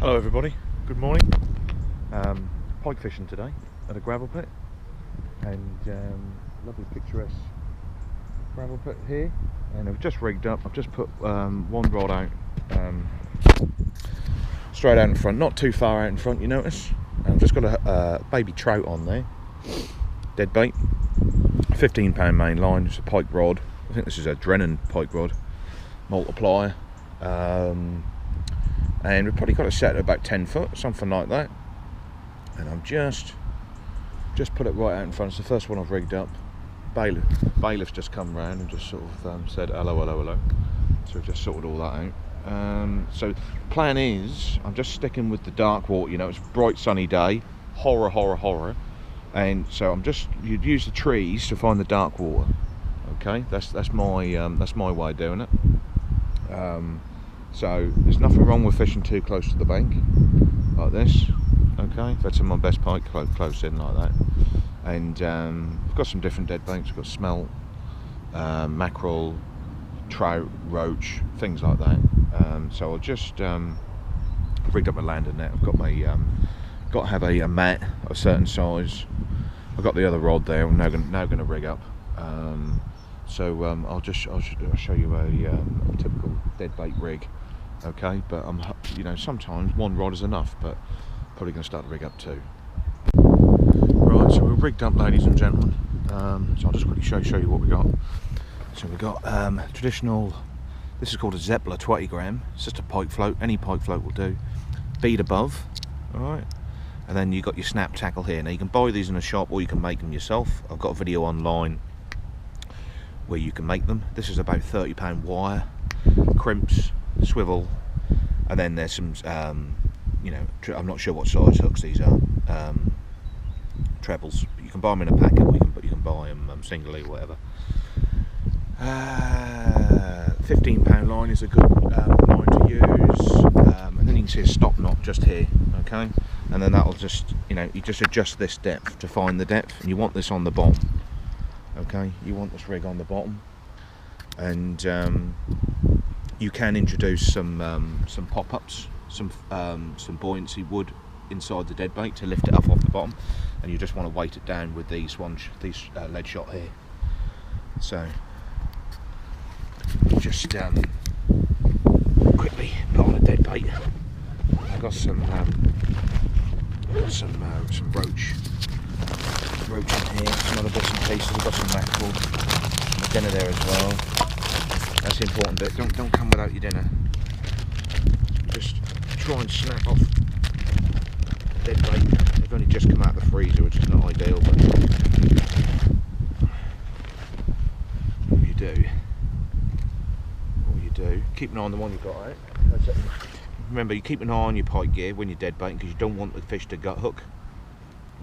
Hello everybody, good morning. Pike fishing today at a gravel pit, and lovely picturesque gravel pit here, and I've just rigged up. I've just put one rod out, straight out in front, not too far out in front, you notice. I've just got a baby trout on there, dead bait, 15 pound main line. It's a pike rod. I think this is a Drennan pike rod multiplier, and we've probably got it set at about 10 foot, something like that. And I've just put it right out in front. It's the first one I've rigged up. Bailiff's just come round and just sort of said hello, hello, hello. So we've just sorted all that out. So the plan is, I'm just sticking with the dark water. You know, it's a bright sunny day, horror, and so you'd use the trees to find the dark water. Okay, that's my way of doing it. So there's nothing wrong with fishing too close to the bank like this. Okay, I've had some of my best pike close in like that, and I've got some different dead baits. I've got smelt, mackerel, trout, roach, things like that. So I'll just rigged up my landing net. I've got my got to have a mat of a certain size. I've got the other rod there. I'm now going to rig up. So I'll show you a typical dead bait rig. Okay, but you know, sometimes one rod is enough, but probably going to start to rig up two. Right, so we're rigged up, ladies and gentlemen. So I'll just quickly show you what we got. So we got traditional. This is called a Zeppler 20 gram. It's just a pike float. Any pike float will do. Bead above. All right. And then you got your snap tackle here. Now you can buy these in a shop or you can make them yourself. I've got a video online where you can make them. This is about £30 wire, crimps, swivel, and then there's some you know, I'm not sure what size hooks these are, trebles, but you can buy them in a packet, or you can buy them singly or whatever. 15 pound line is a good line to use, and then you can see a stop knot just here. Okay, and then that'll just, you know, you just adjust this depth to find the depth, and you want this on the bottom. Okay, you want this rig on the bottom, and you can introduce some pop-ups, some buoyancy wood inside the dead bait to lift it up off the bottom, and you just want to weight it down with these lead shot here. So just quickly put on a dead bait. I've got some roach in here, some other bits and pieces. I've got some mackerel, some dinner there as well. That's the important bit. Don't come without your dinner. Just try and snap off dead bait. They've only just come out of the freezer, which is not ideal, but all you do, keep an eye on the one you've got out. Remember, you keep an eye on your pike gear when you're dead baiting, because you don't want the fish to gut hook.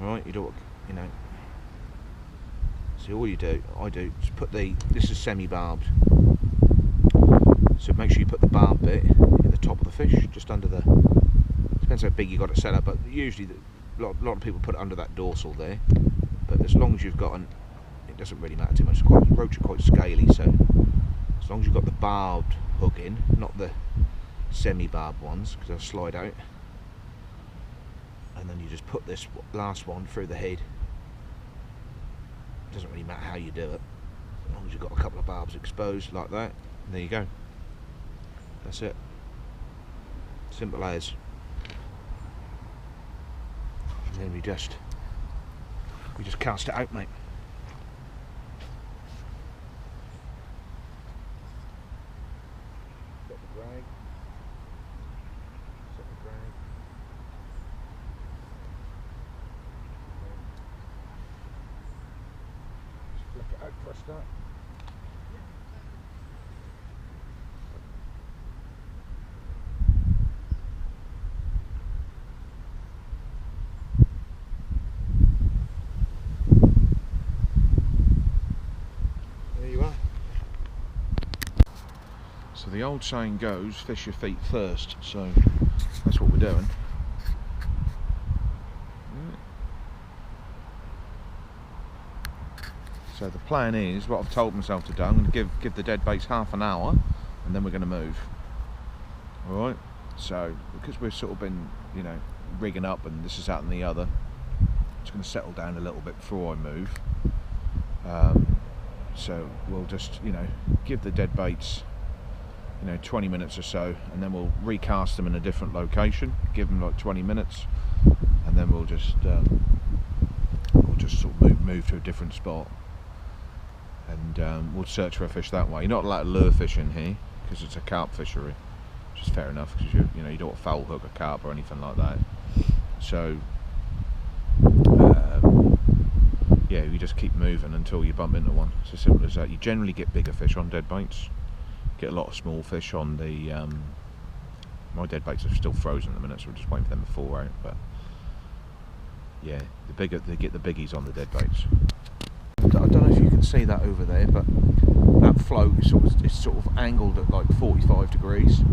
Alright, you don't, you know. So all I do is put this is semi-barbed, so make sure you put the barb bit in the top of the fish, just under the, depends how big you got it set up, but usually a lot of people put it under that dorsal there, but as long as you've got it doesn't really matter too much. Roach are quite scaly, so as long as you've got the barbed hook in, not the semi-barbed ones, because they'll slide out, and then you just put this last one through the head. Doesn't really matter how you do it, as long as you've got a couple of barbs exposed like that. And there you go. That's it. Simple as. And then we just cast it out, mate. Set the drag. Flip it out for a start. There you are. So the old saying goes, fish your feet first, so that's what we're doing. So the plan is, what I've told myself to do, I'm going to give the dead baits half an hour, and then we're going to move. Alright, So because we've sort of been, you know, rigging up and this is out and the other, it's going to settle down a little bit before I move. So we'll just, you know, give the dead baits, you know, 20 minutes or so, and then we'll recast them in a different location, give them like 20 minutes, and then we'll just sort of move to a different spot, and we'll search for a fish that way. You're not allowed to lure fish in here because it's a carp fishery, which is fair enough, because you know, you don't want to foul hook a carp or anything like that. So yeah, you just keep moving until you bump into one. It's as simple as that. You generally get bigger fish on dead baits, get a lot of small fish on the my dead baits are still frozen at the minute, so we're just waiting for them to thaw out. But yeah, the bigger they get, the biggies on the dead baits. I don't know if you can see that over there, but that float is sort of angled at like 45 degrees.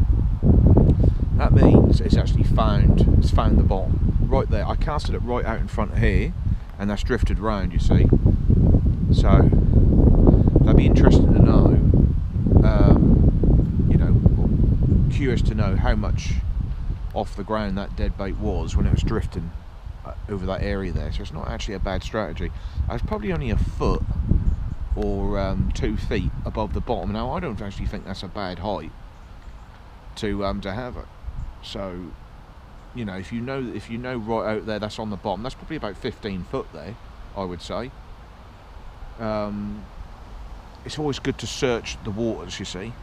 That means it's actually found the bottom right there. I casted it right out in front of here, and that's drifted round, you see. So that'd be interesting to know. You know, curious to know how much off the ground that dead bait was when it was drifting over that area there. So it's not actually a bad strategy. I was probably only a foot or 2 feet above the bottom. Now I don't actually think that's a bad height to have it. So, you know, if you know right out there that's on the bottom, that's probably about 15 foot there, I would say. It's always good to search the waters, you see.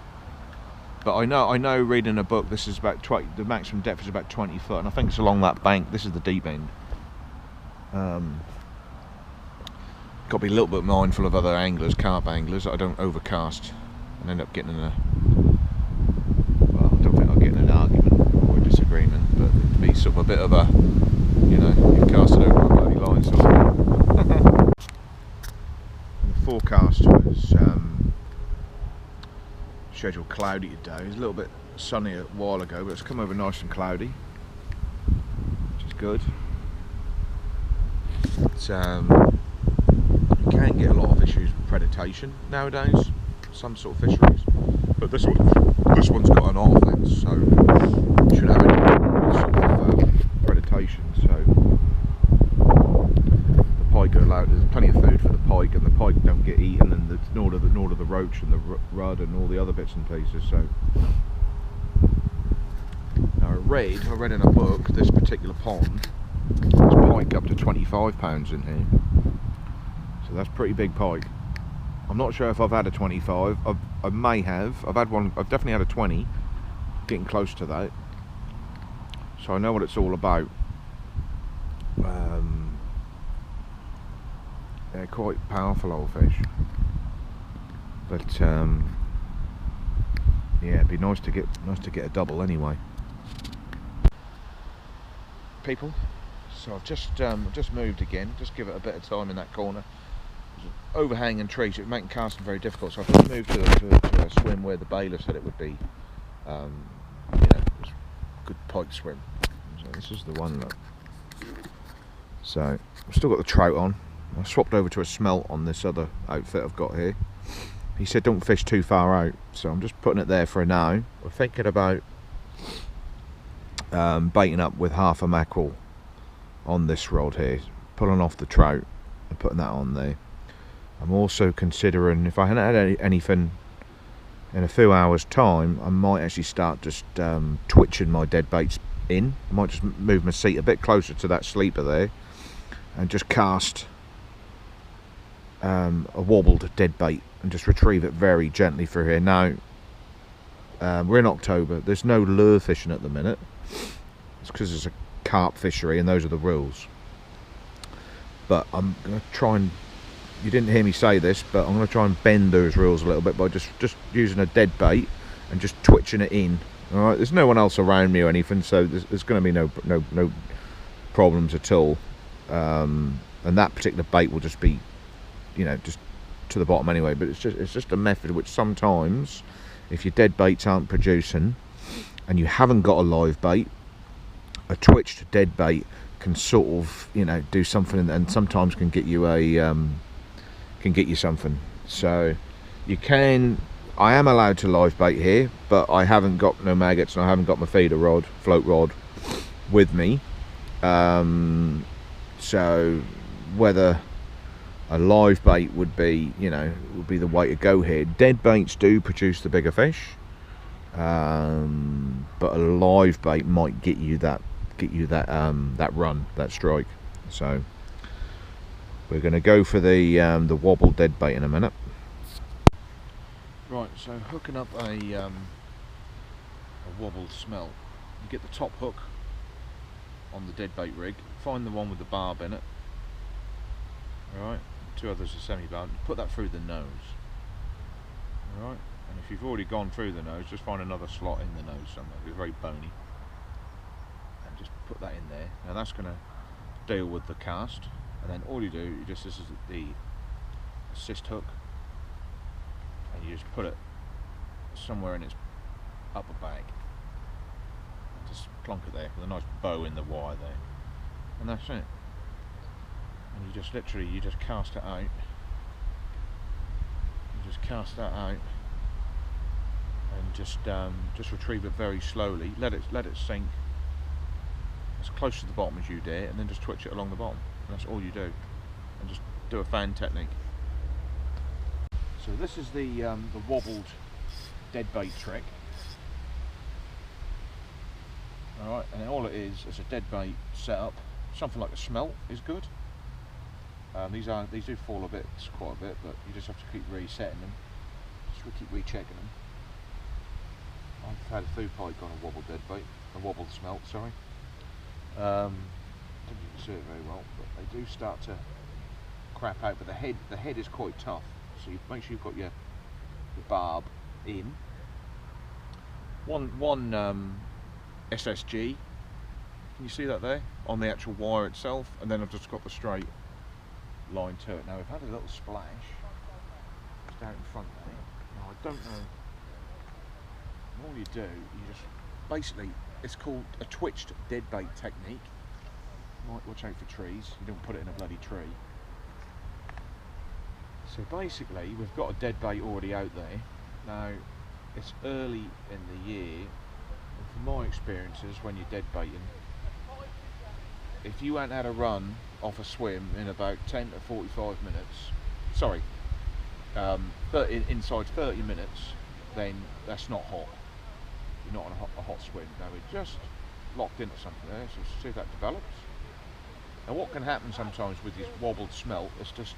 But I know reading a book, this is about 20, the maximum depth is about 20 foot, and I think it's along that bank. This is the deep end. Got to be a little bit mindful of other anglers, carp anglers, that I don't overcast and end up getting in a, well, I don't think I'll get in an argument or a disagreement, but it'd be sort of a bit of a, you know, you've casted over a bloody line sort of thing. The forecast was scheduled cloudy today. It was a little bit sunny a while ago, but it's come over nice and cloudy, which is good. It's, you can get a lot of issues with predation nowadays, some sort of fisheries, but this one's got an otter fence, so it should have any sort of predation. So the pike are allowed. There's plenty of food for the pike, and the pike don't get eaten, and nor do the roach and the rudd and all the other bits and pieces. So now I read in a book this particular pond, there's pike up to 25 pounds in here. So that's pretty big pike. I'm not sure if I've had a 25. I may have. I've had one. I've definitely had a 20. Getting close to that. So I know what it's all about. They're quite powerful old fish. But yeah, it'd be nice to get a double anyway. People. So I've just moved again. Just give it a bit of time in that corner. Overhanging trees, it making casting very difficult, so I've just moved to a swim where the bailiff said it would be, you know, it was a good pike swim. So this is the one, look. So I've still got the trout on. I swapped over to a smelt on this other outfit I've got here. He said don't fish too far out, so I'm just putting it there for now. We're thinking about baiting up with half a mackerel on this rod here, pulling off the trout and putting that on there. I'm also considering, if I hadn't had anything in a few hours time, I might actually start just twitching my dead baits in. I might just move my seat a bit closer to that sleeper there and just cast a wobbled dead bait and just retrieve it very gently through here. Now we're in October, there's no lure fishing at the minute. It's because it's a carp fishery and those are the rules. But I'm going to try and, you didn't hear me say this, but I'm going to try and bend those rules a little bit by just using a dead bait and just twitching it in. All right, there's no one else around me or anything, so there's going to be no problems at all. And that particular bait will just be, you know, just to the bottom anyway. But it's just a method which sometimes, if your dead baits aren't producing and you haven't got a live bait, a twitched dead bait can sort of, you know, do something, and sometimes can get you a something. So you can I am allowed to live bait here, but I haven't got no maggots and I haven't got my feeder rod, float rod with me. So whether a live bait would be, you know, would be the way to go here. Dead baits do produce the bigger fish, but a live bait might get you that that run, that strike. So we're going to go for the wobble dead bait in a minute. Right, so hooking up a wobbled smelt. You get the top hook on the dead bait rig. Find the one with the barb in it. Alright, two others are semi-barb. Put that through the nose. Alright, and if you've already gone through the nose, just find another slot in the nose somewhere. It's very bony. And just put that in there. Now that's going to deal with the cast. And then all you do, this is the assist hook. And you just put it somewhere in its upper bag. Just plonk it there with a nice bow in the wire there. And that's it. And you just literally, you just cast it out. You just cast that out. And just retrieve it very slowly. Let it sink as close to the bottom as you dare, and then just twitch it along the bottom. And that's all you do. And just do a fan technique. So this is the wobbled dead bait trick. Alright, and all it is a dead bait setup. Something like a smelt is good. These do fall a bit, quite a bit, but you just have to keep resetting them. Just keep rechecking them. I've had a few pike on a wobbled dead bait, a wobbled smelt, sorry. Don't even see it very well, but they do start to crap out. But the head is quite tough. So you make sure you've got your barb in. One SSG. Can you see that there on the actual wire itself? And then I've just got the straight line to it. Now we've had a little splash just out in front there. Now I don't know. All you do, you just basically, it's called a twitched dead bait technique. Might watch out for trees. You don't put it in a bloody tree. So basically, we've got a dead bait already out there. Now, it's early in the year, and from my experiences, when you're dead baiting, if you ain't had a run off a swim in about 10 to 45 minutes, sorry, inside 30 minutes, then that's not hot. You're not on a hot swim. Now we're just locked into something there, so see if that develops. Now what can happen sometimes with this wobbled smelt is just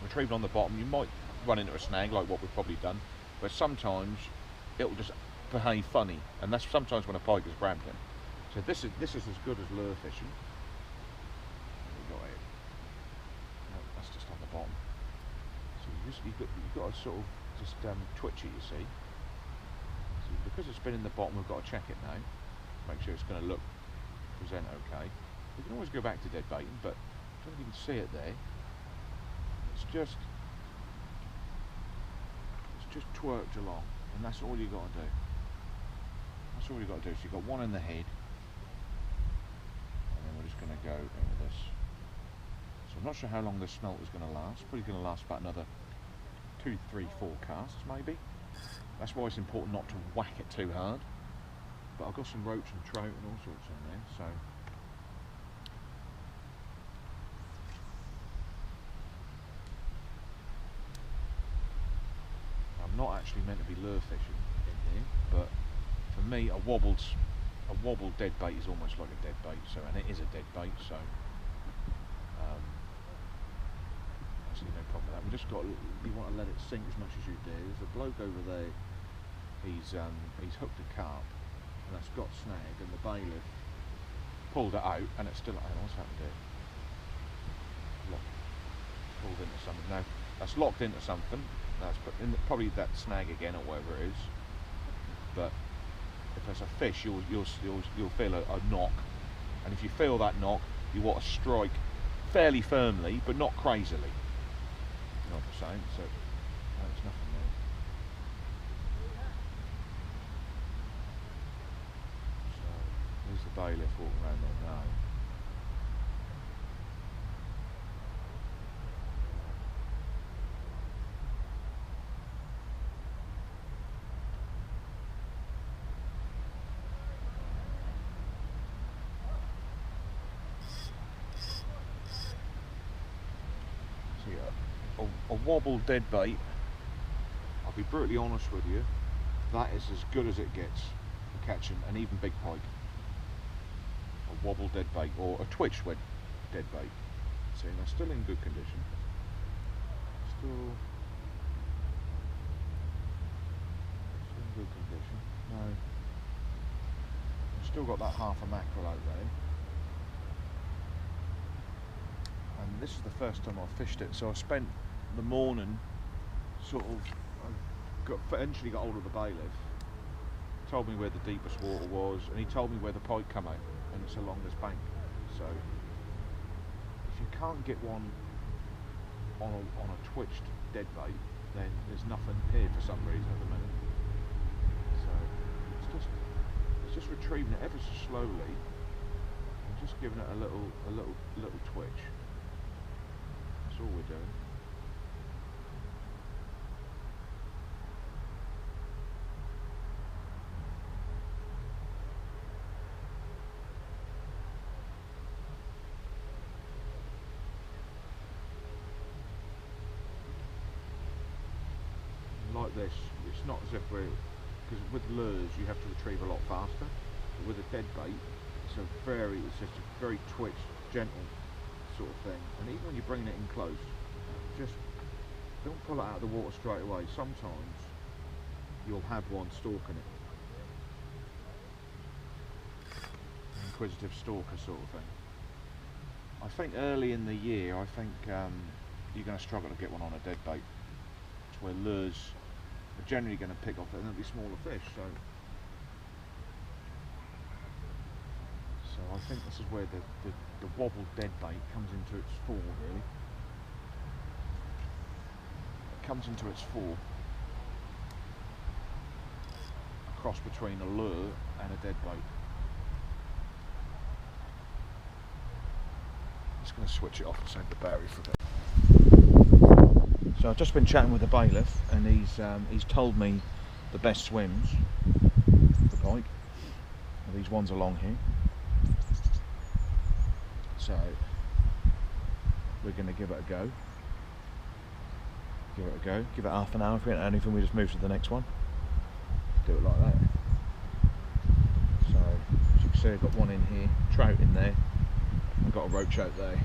retrieving on the bottom. You might run into a snag like what we've probably done, but sometimes it'll just behave funny, and that's sometimes when a pike has grabbed him. So this is as good as lure fishing. There we go. No, that's just on the bottom. So you've got to sort of just twitch it, you see. So because it's been in the bottom, we've got to check it now. Make sure it's going to present okay. We can always go back to dead baiting, but don't even see it there. It's just twerked along, and that's all you got to do. That's all you got to do. So you've got one in the head, and then we're just going to go into this. So I'm not sure how long this smelt is going to last. Probably going to last about another 2, 3, 4 casts maybe. That's why it's important not to whack it too hard. But I've got some roach and trout and all sorts in there, so. I'm not actually meant to be lure fishing in here, but for me a wobbled dead bait is almost like a dead bait, so, and it is a dead bait, so actually no problem with that. We just got, you want to let it sink as much as you do. There's a bloke over there, he's hooked a carp and that's got snagged, and the bailiff pulled it out and it's still, hang on, what's happened here? Pulled into something. Now that's locked into something. That's probably that snag again or whatever it is. But if there's a fish, you'll feel a knock, and if you feel that knock, you want to strike fairly firmly, but not crazily. You know what I'm saying? So there's nothing there. So there's the bailiff walking around there now. a wobbled dead bait, I'll be brutally honest with you, that is as good as it gets for catching an even big pike. A wobbled dead bait, or a twitch dead bait. See, they're still in good condition. Still in good condition. No, I've still got that half a mackerel out there. And this is the first time I've fished it, so I spent the morning sort of, eventually got hold of the bailiff, told me where the deepest water was, and he told me where the pike come out, and it's along this bank. So if you can't get one on a twitched dead bait, then there's nothing here for some reason at the minute. So it's just retrieving it ever so slowly and just giving it a little twitch. That's all we're doing. Like this, it's not as if we're, because with lures you have to retrieve a lot faster, but with a dead bait it's just a very twitched, gentle sort of thing, and even when you're bringing it in close, just don't pull it out of the water straight away. Sometimes you'll have one stalking it, an inquisitive stalker sort of thing. I think early in the year, you're going to struggle to get one on a dead bait. It's where lures are generally going to pick off, and there'll be smaller fish. So I think this is where the wobbled dead bait comes into its fore, really. It comes into its fore, a cross between a lure and a dead bait. Just going to switch it off and save the battery for a bit. So I've just been chatting with the bailiff, and he's told me the best swims for pike. These ones along here. So we're going to give it a go. Give it half an hour. If we don't have anything, we just move to the next one. Do it like that. So as you can see, I've got one in here, trout in there. I've got a roach out there.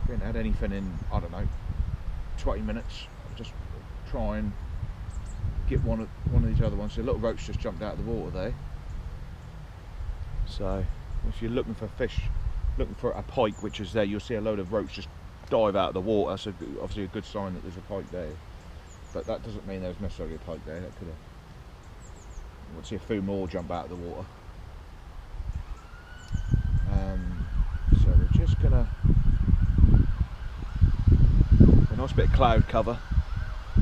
We haven't had anything in, I don't know, 20 minutes. I'll just try and get one of these other ones. So a little roach just jumped out of the water there. So if you're looking for fish, looking for a pike which is there, you'll see a load of roach just dive out of the water. So obviously a good sign that there's a pike there. But that doesn't mean there's necessarily a pike there. That could have. We'll see a few more jump out of the water. So we're just gonna. A nice bit of cloud cover.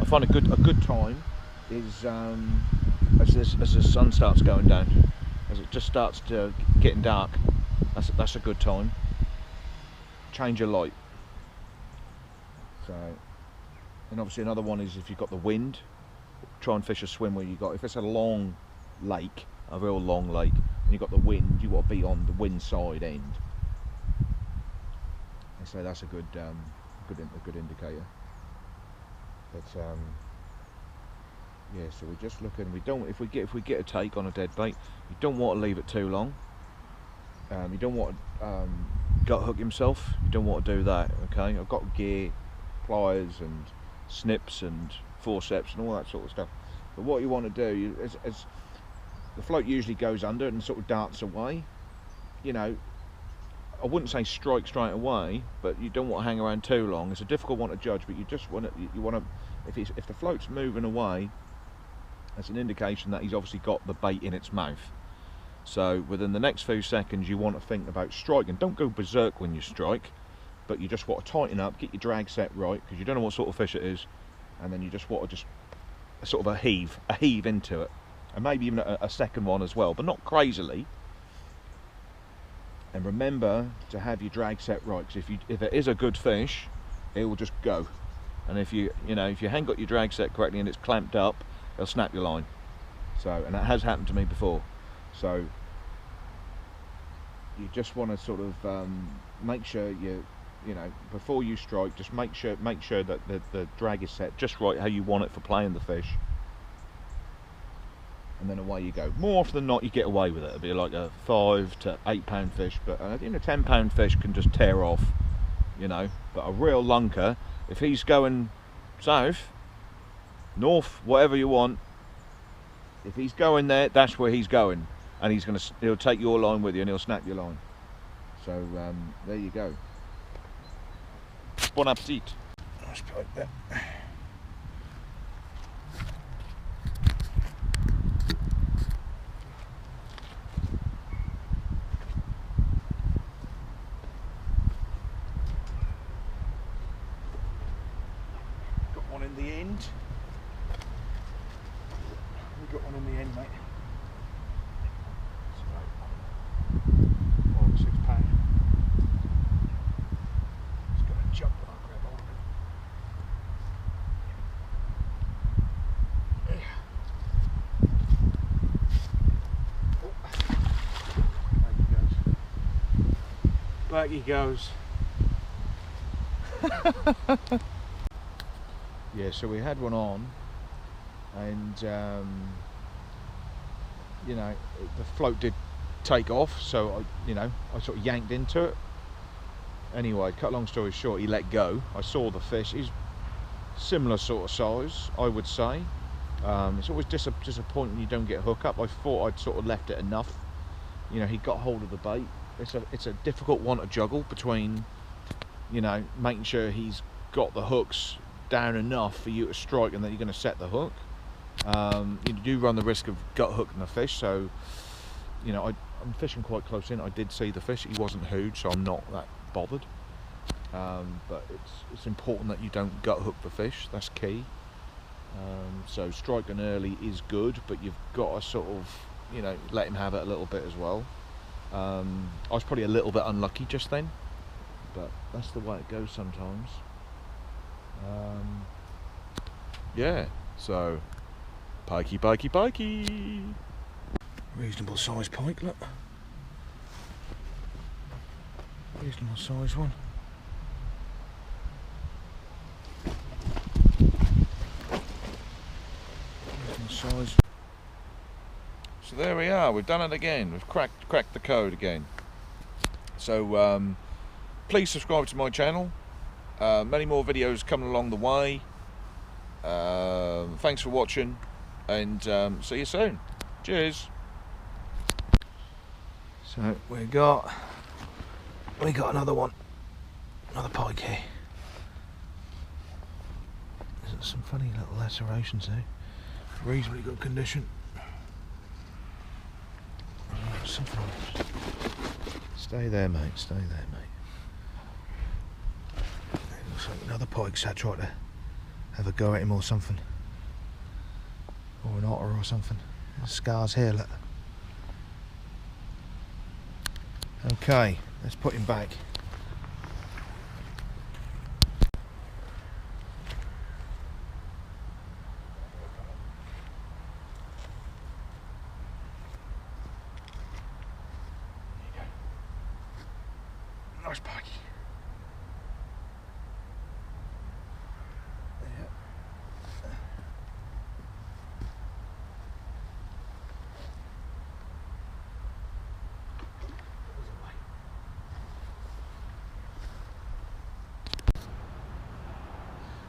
I find a good time is as the sun starts going down, as it just starts to getting dark. That's a good time. Change your light. So, and obviously another one is if you've got the wind, try and fish a swim where if it's a long lake, a real long lake, and you've got the wind, you want to be on the wind side end. And so that's a good indicator. But yeah, so we're just looking. If we get a take on a dead bait, you don't want to leave it too long. You don't want to gut hook himself. You don't want to do that. Okay, I've got gear, pliers and snips and forceps and all that sort of stuff. But what you want to do is the float usually goes under and sort of darts away. You know, I wouldn't say strike straight away, but you don't want to hang around too long. It's a difficult one to judge, but you just want to. If the float's moving away, that's an indication that he's obviously got the bait in its mouth. So within the next few seconds, you want to think about striking. Don't go berserk when you strike, but you just want to tighten up, get your drag set right, because you don't know what sort of fish it is, and then you just want to sort of a heave into it, and maybe even a second one as well, but not crazily. And remember to have your drag set right, because if it is a good fish, it will just go. And if you haven't got your drag set correctly and it's clamped up, it'll snap your line. So, and that has happened to me before. So you just want to sort of make sure you know, before you strike, just make sure that the drag is set just right, how you want it for playing the fish, and then away you go. More often than not, you get away with it. It'll be like a 5 to 8 pound fish, but you know, 10 pound fish can just tear off, you know. But a real lunker, if he's going south, north, whatever you want, if he's going there, that's where he's going, and he'll take your line with you, and he'll snap your line. So there you go. Bon appetit. Nice pike there. Got one in the end. We got one in the end, mate. It's about 5 or 6 pound. It's got a jump when I grab hold of it. Back he goes. Yeah, so we had one on, and you know, the float did take off, so I sort of yanked into it. Anyway, cut long story short, he let go. I saw the fish. He's similar sort of size, I would say. It's always disappointing when you don't get a hook up. I thought I'd sort of left it enough. You know, he got hold of the bait. It's a difficult one to juggle between, you know, making sure he's got the hooks down enough for you to strike and that you're going to set the hook. You do run the risk of gut hooking the fish, so you know, I'm fishing quite close in. I did see the fish. He wasn't huge, so I'm not that bothered. But it's important that you don't gut hook the fish. That's key. So striking early is good, but you've got to sort of, you know, let him have it a little bit as well. I was probably a little bit unlucky just then, but that's the way it goes sometimes. Yeah, so pikey. Reasonable size pike, look. Reasonable size one. Reasonable size. So there we are, we've done it again. We've cracked the code again. So please subscribe to my channel. Many more videos coming along the way. Thanks for watching, and see you soon. Cheers. So we got another one, another pike here. There's some funny little lacerations there. Reasonably good condition. Something. Stay there, mate. Stay there, mate. Looks like another pike's had tried to have a go at him or something, or an otter or something. There's scars here, look. Okay, let's put him back. There you go. Nice pikey.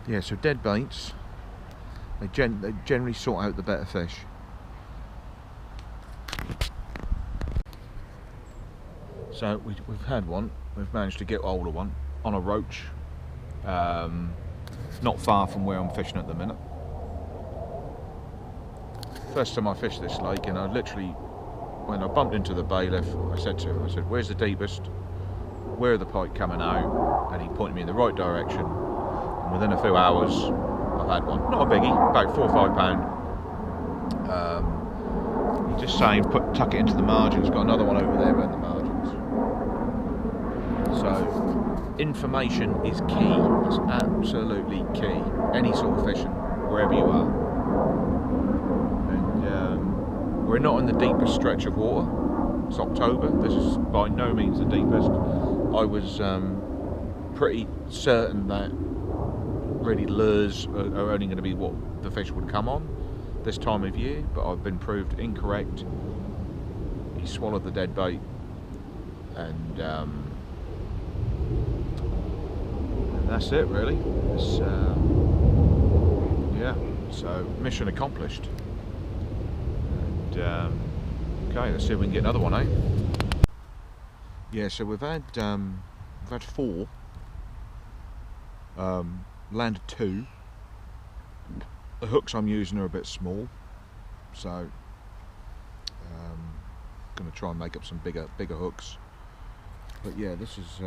Yeah, so dead baits, they generally sort out the better fish. So we've had one, we've managed to get hold of one on a roach, not far from where I'm fishing at the minute. First time I fished this lake, and I literally, when I bumped into the bailiff, I said to him, where's the deepest? Where are the pike coming out? And he pointed me in the right direction. Within a few hours, I've had one. Not a biggie, about 4 or 5 pound. He's just saying, tuck it into the margins. Got another one over there around the margins. So, information is key. It's absolutely key. Any sort of fishing, wherever you are. And we're not in the deepest stretch of water. It's October. This is by no means the deepest. I was pretty certain that really lures are only going to be what the fish would come on this time of year, but I've been proved incorrect. He swallowed the dead bait, and that's it really. It's, yeah, so mission accomplished. And okay, let's see if we can get another one, eh? Yeah, so we've had 4, landed 2. The hooks I'm using are a bit small, so going to try and make up some bigger hooks. But yeah, this is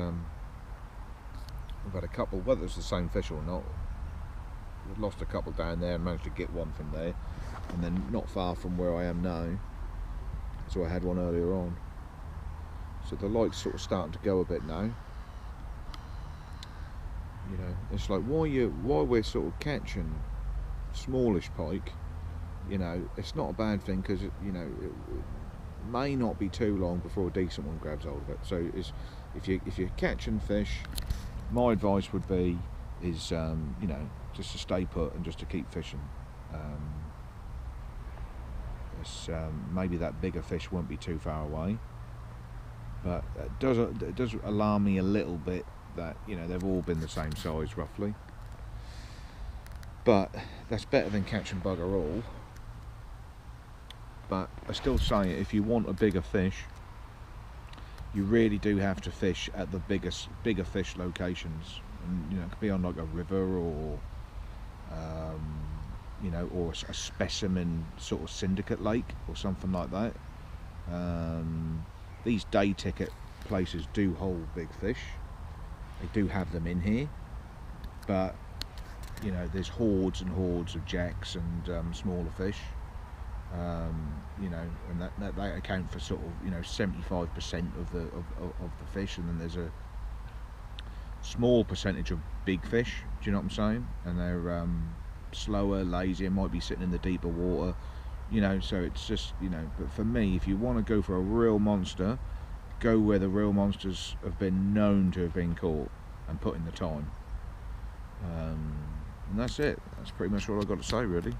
we've had a couple, whether it's the same fish or not. We've lost a couple down there and managed to get one from there, and then not far from where I am now, so I had one earlier on. So the light's sort of starting to go a bit now. You know, it's like why we're sort of catching smallish pike. You know, it's not a bad thing, because you know it may not be too long before a decent one grabs hold of it. So if you're catching fish, my advice would be is you know, just to stay put and just to keep fishing. Maybe that bigger fish won't be too far away, but it does alarm me a little bit that, you know, they've all been the same size roughly. But that's better than catching bugger all. But I still say, if you want a bigger fish, you really do have to fish at the bigger fish locations. And, you know, it could be on like a river, or you know, or a specimen sort of syndicate lake or something like that. These day ticket places do hold big fish. They do have them in here, but you know, there's hordes and hordes of jacks and smaller fish. You know, and that account for sort of, you know, 75% of the fish, and then there's a small percentage of big fish. Do you know what I'm saying? And they're slower, lazier, might be sitting in the deeper water. You know, so it's just, you know. But for me, if you want to go for a real monster, go where the real monsters have been known to have been caught and put in the time. And that's it. That's pretty much all I've got to say, really.